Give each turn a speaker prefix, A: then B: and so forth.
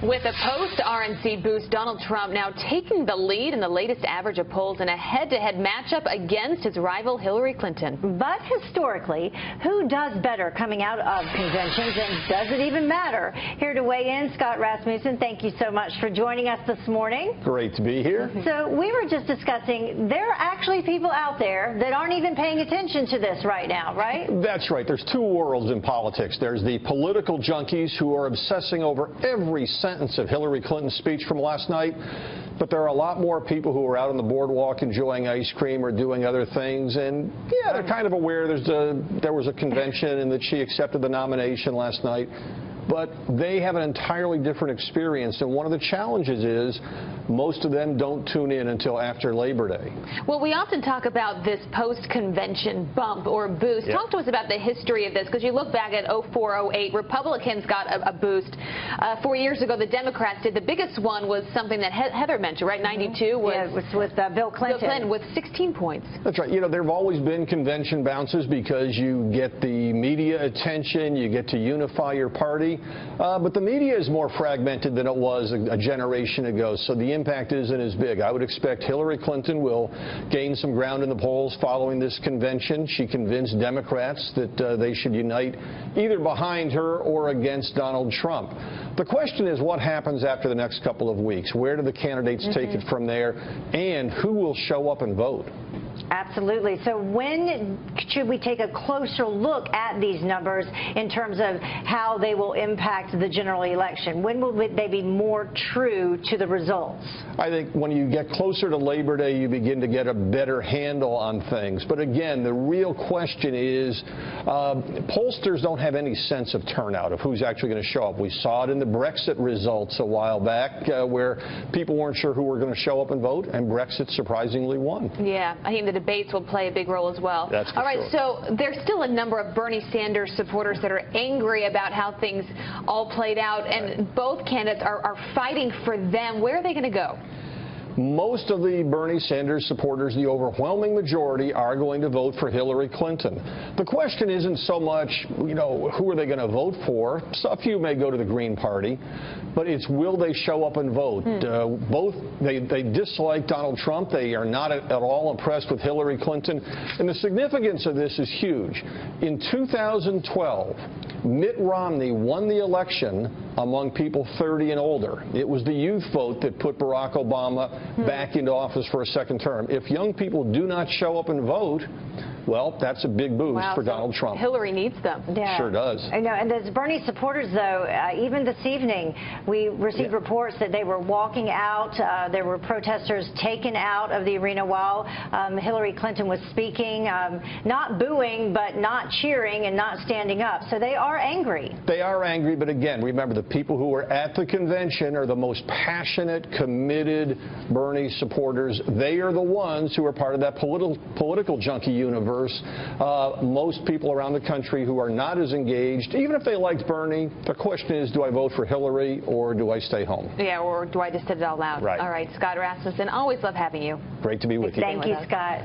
A: With a post-RNC boost, Donald Trump now taking the lead in the latest average of polls in a head-to-head matchup against his rival Hillary Clinton.
B: But historically, who does better coming out of conventions, and does it even matter? Here to weigh in, Scott Rasmussen, thank you so much for joining us this morning.
C: Great to be here.
B: So we were just discussing, there are actually people out there that aren't even paying attention to this right now, right?
C: That's right. There's two worlds in politics. There's the political junkies who are obsessing over every sentence of Hillary Clinton's speech from last night. But there are a lot more people who are out on the boardwalk enjoying ice cream or doing other things. And, yeah, they're kind of aware there was a convention and that she accepted the nomination last night. But they have an entirely different experience. And one of the challenges is most of them don't tune in until after Labor Day.
A: Well, we often talk about this post-convention bump or boost. Yep. Talk to us about the history of this, because you look back at 04, 08, Republicans got a boost. 4 years ago, the Democrats did. The biggest one was something that Heather mentioned, right? 92 was,
B: yeah, it was with Bill Clinton.
A: Bill Clinton with 16 points.
C: That's right. You know, there have always been convention bounces because you get the media attention, you get to unify your party. But the media is more fragmented than it was a generation ago, so the impact isn't as big. I would expect Hillary Clinton will gain some ground in the polls following this convention. She convinced Democrats that they should unite either behind her or against Donald Trump. The question is what happens after the next couple of weeks? Where do the candidates take it from there? And who will show up and vote?
B: Absolutely. So when should we take a closer look at these numbers in terms of how they will impact the general election? When will they be more true to the results?
C: I think when you get closer to Labor Day, you begin to get a better handle on things. But again, the real question is pollsters don't have any sense of turnout, of who's actually going to show up. We saw it in the Brexit results a while back where people weren't sure who were going to show up and vote, and Brexit surprisingly won.
A: Yeah, I think the debates will play a big role as well.
C: That's for
A: All right,
C: sure.
A: so there's still a number of Bernie Sanders supporters that are angry about how things all played out, and both candidates are fighting for them. Where are they going to go?
C: Most of the Bernie Sanders supporters, the overwhelming majority, are going to vote for Hillary Clinton. The question isn't so much, you know, who are they going to vote for? So a few may go to the Green Party, but it's will they show up and vote? Both, they dislike Donald Trump. They are not at all impressed with Hillary Clinton. And the significance of this is huge. In 2012, Mitt Romney won the election among people 30 and older. It was the youth vote that put Barack Obama back into office for a second term. If young people do not show up and vote, well, that's a big boost for Donald Trump.
A: Hillary needs them.
B: Yeah.
C: Sure does.
B: I know, and those Bernie supporters, though, even this evening, we received reports that they were walking out. There were protesters taken out of the arena while Hillary Clinton was speaking, not booing, but not cheering and not standing up. So they are angry. They
C: are angry, but again, remember, the people who were at the convention are the most passionate, committed Bernie supporters. They are the ones who are part of that political junkie universe. Most people around the country who are not as engaged, even if they liked Bernie, the question is, do I vote for Hillary or do I stay home?
A: Yeah, or do I just sit it all out?
C: Right.
A: All right, Scott Rasmussen, always love having you.
C: Great to be with you.
B: Thank you, Scott.